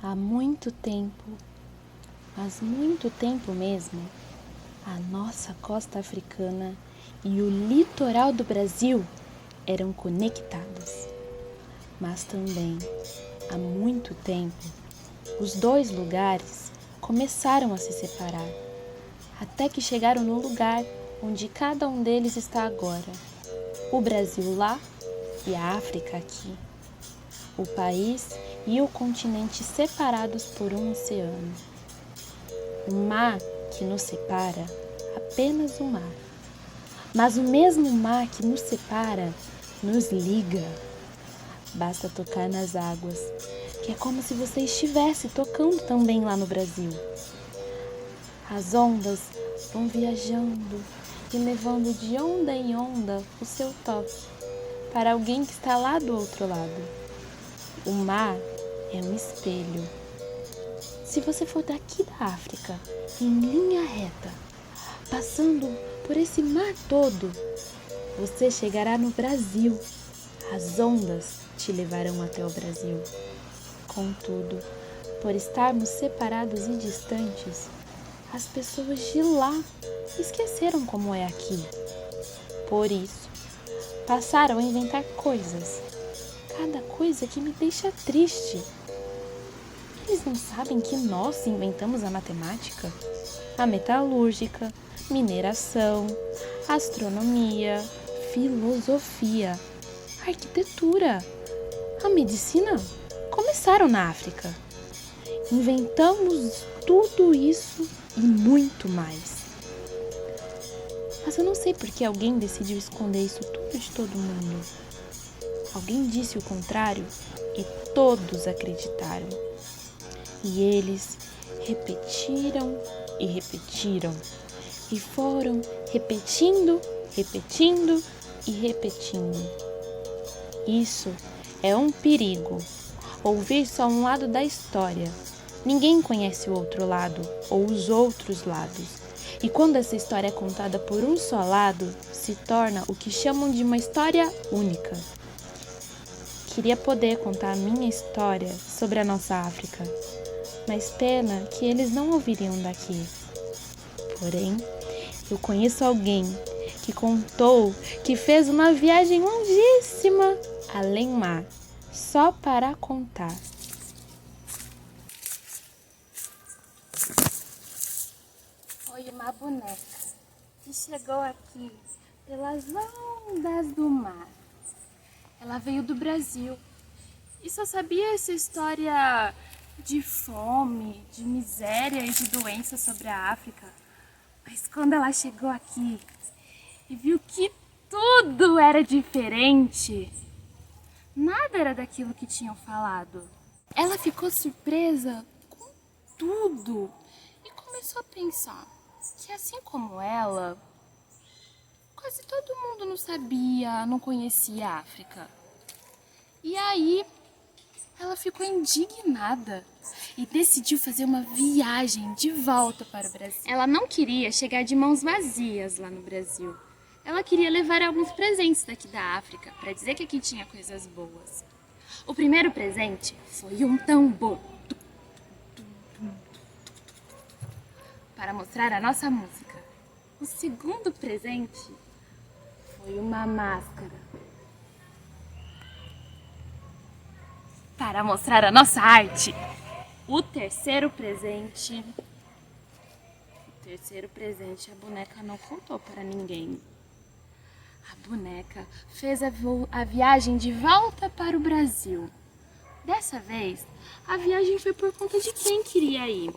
Há muito tempo, mas muito tempo mesmo, a nossa costa africana e o litoral do Brasil eram conectados. Mas também, há muito tempo, os dois lugares começaram a se separar, até que chegaram no lugar onde cada um deles está agora. O Brasil lá e a África aqui. O país e o continente separados por um oceano. O mar que nos separa, apenas o mar. Mas o mesmo mar que nos separa, nos liga. Basta tocar nas águas, que é como se você estivesse tocando também lá no Brasil. As ondas vão viajando e levando de onda em onda o seu toque para alguém que está lá do outro lado. O mar é um espelho. Se você for daqui da África, em linha reta, passando por esse mar todo, você chegará no Brasil. As ondas te levarão até o Brasil. Contudo, por estarmos separados e distantes, as pessoas de lá esqueceram como é aqui. Por isso, passaram a inventar coisas. Cada coisa que me deixa triste. Eles não sabem que nós inventamos a matemática, a metalúrgica, mineração, astronomia, filosofia, arquitetura, a medicina. Começaram na África. Inventamos tudo isso e muito mais. Mas eu não sei por que alguém decidiu esconder isso tudo de todo mundo. Alguém disse o contrário e todos acreditaram. E eles repetiram e repetiram. E foram repetindo, repetindo e repetindo. Isso é um perigo. Ouvir só um lado da história. Ninguém conhece o outro lado ou os outros lados. E quando essa história é contada por um só lado, se torna o que chamam de uma história única. Queria poder contar a minha história sobre a nossa África, mas pena que eles não ouviriam daqui. Porém, eu conheço alguém que contou que fez uma viagem longíssima além mar, só para contar. Foi uma boneca que chegou aqui pelas ondas do mar. Ela veio do Brasil e só sabia essa história de fome, de miséria e de doença sobre a África. Mas quando ela chegou aqui e viu que tudo era diferente, nada era daquilo que tinham falado. Ela ficou surpresa com tudo e começou a pensar que, assim como ela, quase todo mundo não sabia, não conhecia a África. E aí ela ficou indignada e decidiu fazer uma viagem de volta para o Brasil. Ela não queria chegar de mãos vazias lá no Brasil. Ela queria levar alguns presentes daqui da África para dizer que aqui tinha coisas boas. O primeiro presente foi um tambor para mostrar a nossa música. O segundo presente foi uma máscara para mostrar a nossa arte. O terceiro presente a boneca não contou para ninguém. A boneca fez a viagem de volta para o Brasil. Dessa vez, a viagem foi por conta de quem queria ir.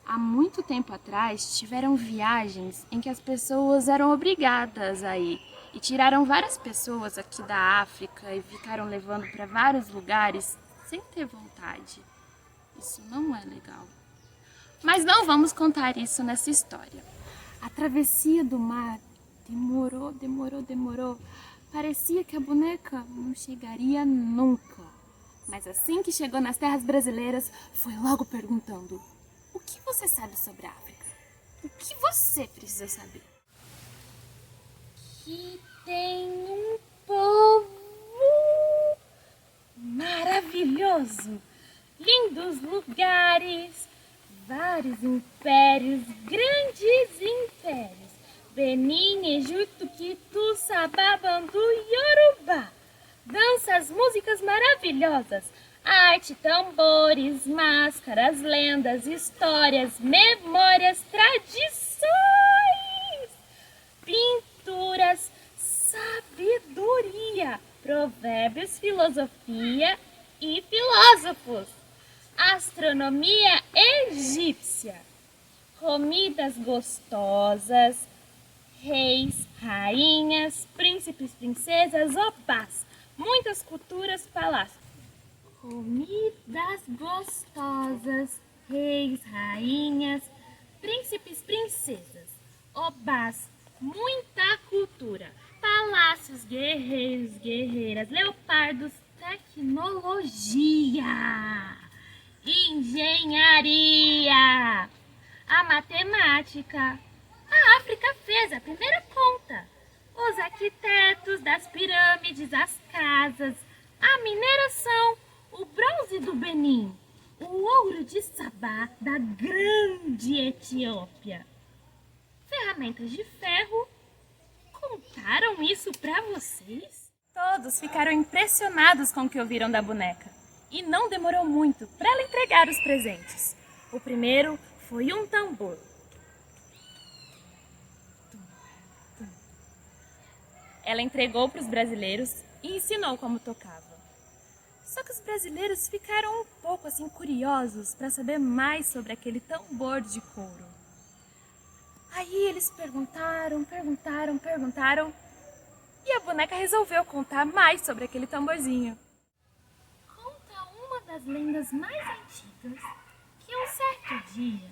Há muito tempo atrás, tiveram viagens em que as pessoas eram obrigadas a ir. E tiraram várias pessoas aqui da África e ficaram levando para vários lugares sem ter vontade. Isso não é legal. Mas não vamos contar isso nessa história. A travessia do mar demorou. Parecia que a boneca não chegaria nunca. Mas assim que chegou nas terras brasileiras, foi logo perguntando: o que você sabe sobre a África? O que você precisa saber? Que tem um povo maravilhoso lindos lugares, vários impérios, grandes impérios. Benin, Egito, Quitu, Sabá, Bandu e Yorubá. Danças, músicas maravilhosas, arte, tambores, máscaras, lendas, histórias, memórias, tradições, pinturas, sabedoria, provérbios, filosofia e filósofos, astronomia egípcia, comidas gostosas, reis, rainhas, príncipes, princesas, opás, muitas culturas, palácios. Comidas gostosas, reis, rainhas, príncipes, princesas, obás, muita cultura, palácios, guerreiros, guerreiras, leopardos, tecnologia, engenharia, a matemática. A África fez a primeira conta. Os arquitetos das pirâmides, as casas, a mineração, o bronze do Benin, o ouro de Sabá, da grande Etiópia. Ferramentas de ferro. Contaram isso pra vocês? Todos ficaram impressionados com o que ouviram da boneca. E não demorou muito para ela entregar os presentes. O primeiro foi um tambor. Ela entregou para os brasileiros e ensinou como tocava. Só que os brasileiros ficaram um pouco assim curiosos para saber mais sobre aquele tambor de couro. Aí eles perguntaram e a boneca resolveu contar mais sobre aquele tamborzinho. Conta uma das lendas mais antigas que um certo dia,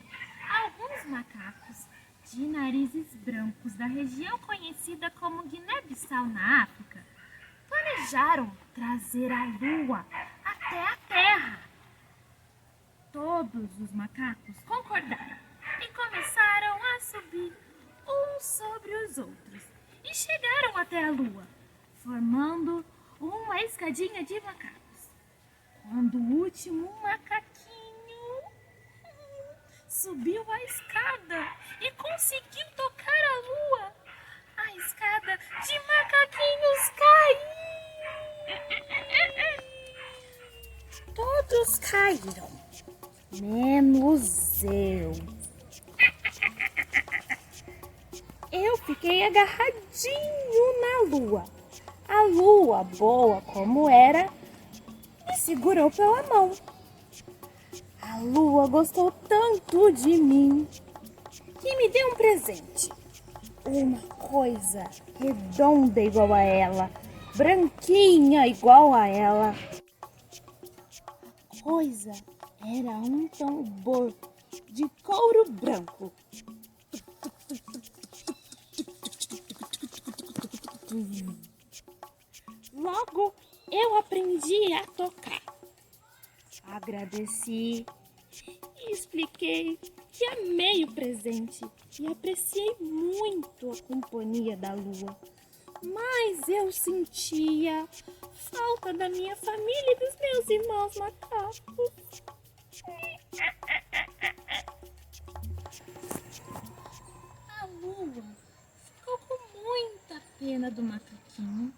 alguns macacos de narizes brancos da região conhecida como Guiné-Bissau na África planejaram trazer a lua até a Terra. Todos os macacos concordaram e começaram a subir uns sobre os outros e chegaram até a lua, formando uma escadinha de macacos. Quando o último macaquinho subiu a escada e conseguiu tocar a lua, a escada de macaquinhos caiu. Todos caíram, menos eu. Eu fiquei agarradinho na lua. A lua, boa como era, me segurou pela mão. A lua gostou tanto de mim que me deu um presente. Uma coisa redonda igual a ela, branquinha igual a ela. A coisa era um tambor de couro branco. Logo eu aprendi a tocar. Agradeci e expliquei que amei o presente e apreciei muito a companhia da lua. Mas eu sentia falta da minha família e dos meus irmãos macacos. A lua ficou com muita pena do macaquinho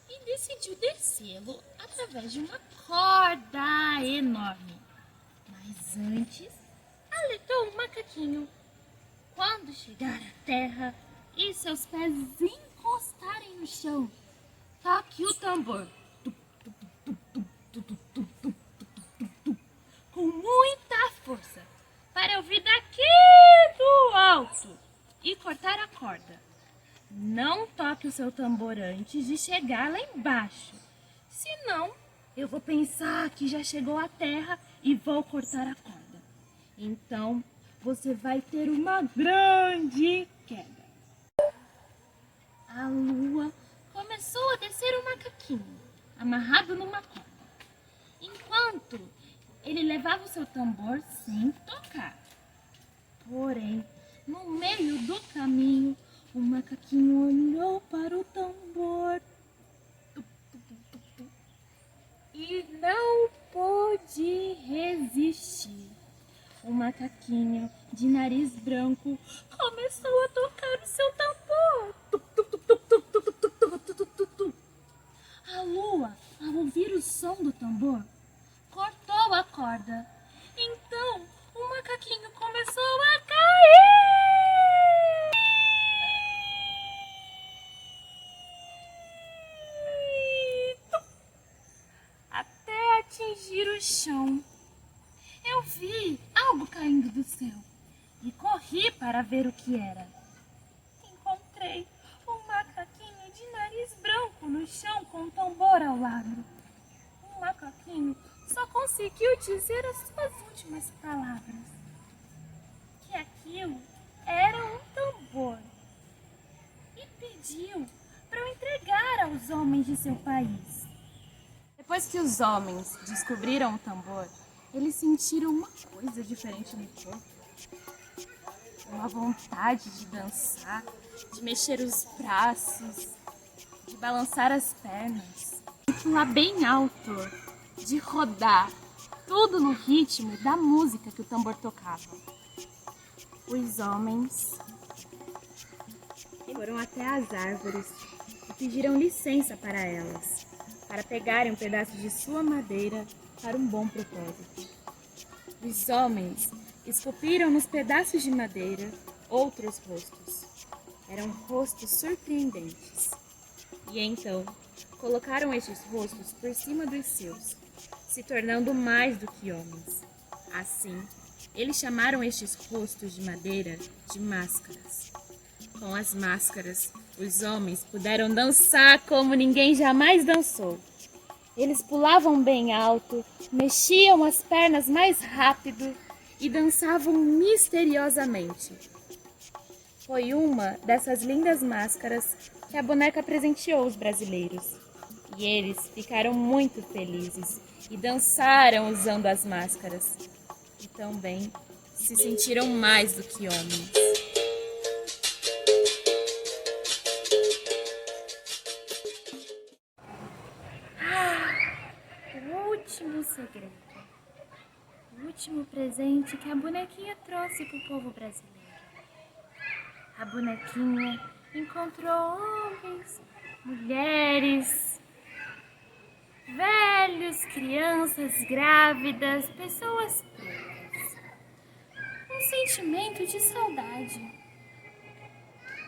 e decidiu descê-lo através de uma corda enorme. Mas antes, alertou o macaquinho. Quando chegar à terra e seus pés encostarem no chão, toque o tambor com muita força para eu ouvir daqui do alto e cortar a corda. Não toque o seu tambor antes de chegar lá embaixo, senão eu vou pensar que já chegou à terra e vou cortar a corda. Então você vai ter uma grande queda. A lua começou a descer o macaquinho, amarrado numa corda, enquanto ele levava o seu tambor sem tocar. Porém, no meio do caminho, o macaquinho olhou para o tambor e não pôde macaquinho de nariz branco começou a tocar o seu tambor. Tup, tup, tup, tup, tup, tup, tup, tup, tup, tup, tup, tup. A lua, ao ouvir o som do tambor, cortou a corda. Então, o macaquinho começou a cair. Até atingir o chão. Eu vi algo caindo do céu e corri para ver o que era. Encontrei um macaquinho de nariz branco no chão com um tambor ao lado. O macaquinho só conseguiu dizer as suas últimas palavras. Que aquilo era um tambor. E pediu para eu entregar aos homens de seu país. Depois que os homens descobriram o tambor, eles sentiram uma coisa diferente no corpo. Uma vontade de dançar, de mexer os braços, de balançar as pernas, de pular bem alto, de rodar, tudo no ritmo da música que o tambor tocava. Os homens foram até as árvores e pediram licença para elas, para pegarem um pedaço de sua madeira para um bom propósito. Os homens esculpiram nos pedaços de madeira outros rostos. Eram rostos surpreendentes. E então colocaram estes rostos por cima dos seus, se tornando mais do que homens. Assim, eles chamaram estes rostos de madeira de máscaras. Com as máscaras, os homens puderam dançar como ninguém jamais dançou. Eles pulavam bem alto, mexiam as pernas mais rápido e dançavam misteriosamente. Foi uma dessas lindas máscaras que a boneca presenteou os brasileiros. E eles ficaram muito felizes e dançaram usando as máscaras. E também se sentiram mais do que homens. O último segredo. O último presente que a bonequinha trouxe para o povo brasileiro. A bonequinha encontrou homens, mulheres, velhos, crianças, grávidas, pessoas pretas. Um sentimento de saudade.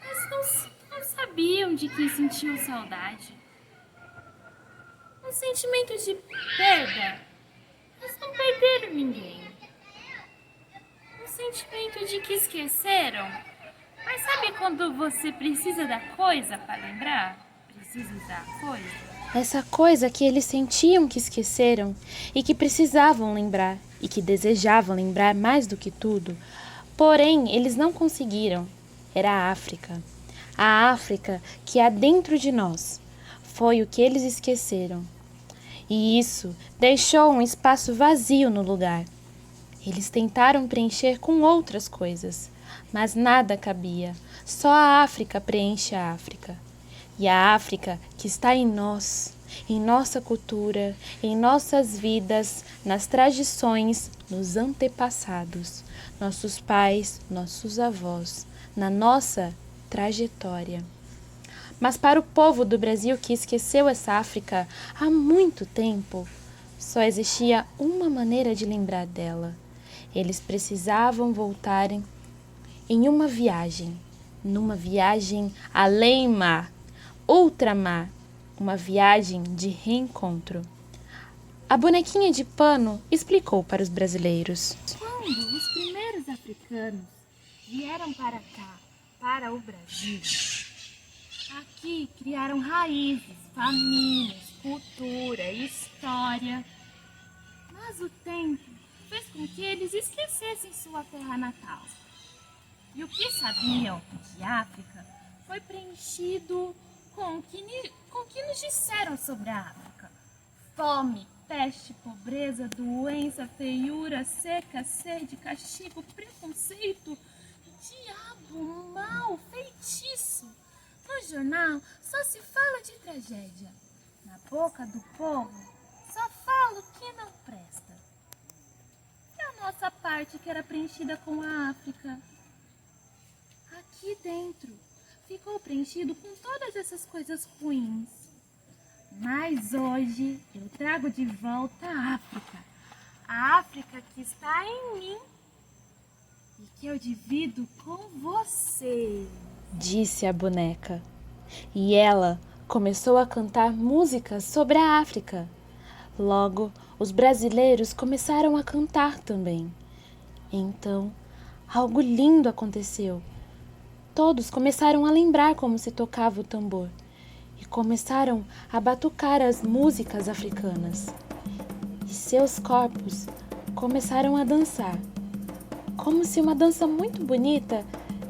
Mas não sabiam de quem sentiam saudade. Um sentimento de perda. Mas não perderam ninguém. Um sentimento de que esqueceram. Mas sabe quando você precisa da coisa para lembrar? Precisa da coisa? Essa coisa que eles sentiam que esqueceram e que precisavam lembrar e que desejavam lembrar mais do que tudo, porém eles não conseguiram. Era a África. A África que há dentro de nós. Foi o que eles esqueceram. E isso deixou um espaço vazio no lugar. Eles tentaram preencher com outras coisas, mas nada cabia. Só a África preenche a África. E a África que está em nós, em nossa cultura, em nossas vidas, nas tradições, nos antepassados, nossos pais, nossos avós, na nossa trajetória. Mas para o povo do Brasil que esqueceu essa África há muito tempo, só existia uma maneira de lembrar dela. Eles precisavam voltarem em uma viagem, numa viagem além-mar, ultramar, uma viagem de reencontro. A bonequinha de pano explicou para os brasileiros. Quando os primeiros africanos vieram para cá, para o Brasil, aqui criaram raízes, famílias, cultura, história. Mas o tempo fez com que eles esquecessem sua terra natal. E o que sabiam de África foi preenchido com o que nos disseram sobre a África. Fome, peste, pobreza, doença, feiura, seca, sede, castigo, preconceito, diabo, mal, feitiço. No jornal só se fala de tragédia. Na boca do povo só fala o que não presta. Eu nossa parte que era preenchida com a África? Aqui dentro ficou preenchido com todas essas coisas ruins. Mas hoje eu trago de volta a África. A África que está em mim e que eu divido com você, disse a boneca. E ela começou a cantar músicas sobre a África. Logo, os brasileiros começaram a cantar também. Então, algo lindo aconteceu. Todos começaram a lembrar como se tocava o tambor e começaram a batucar as músicas africanas. E seus corpos começaram a dançar, como se uma dança muito bonita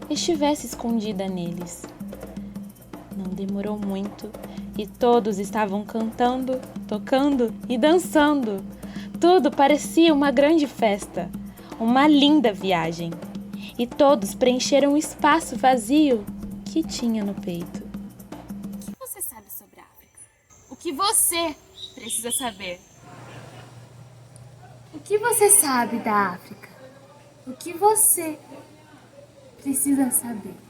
estivesse escondida neles. Não demorou muito e todos estavam cantando, tocando e dançando. Tudo parecia uma grande festa, uma linda viagem. E todos preencheram o espaço vazio que tinha no peito. O que você sabe sobre a África? O que você precisa saber? O que você sabe da África? O que você precisa saber?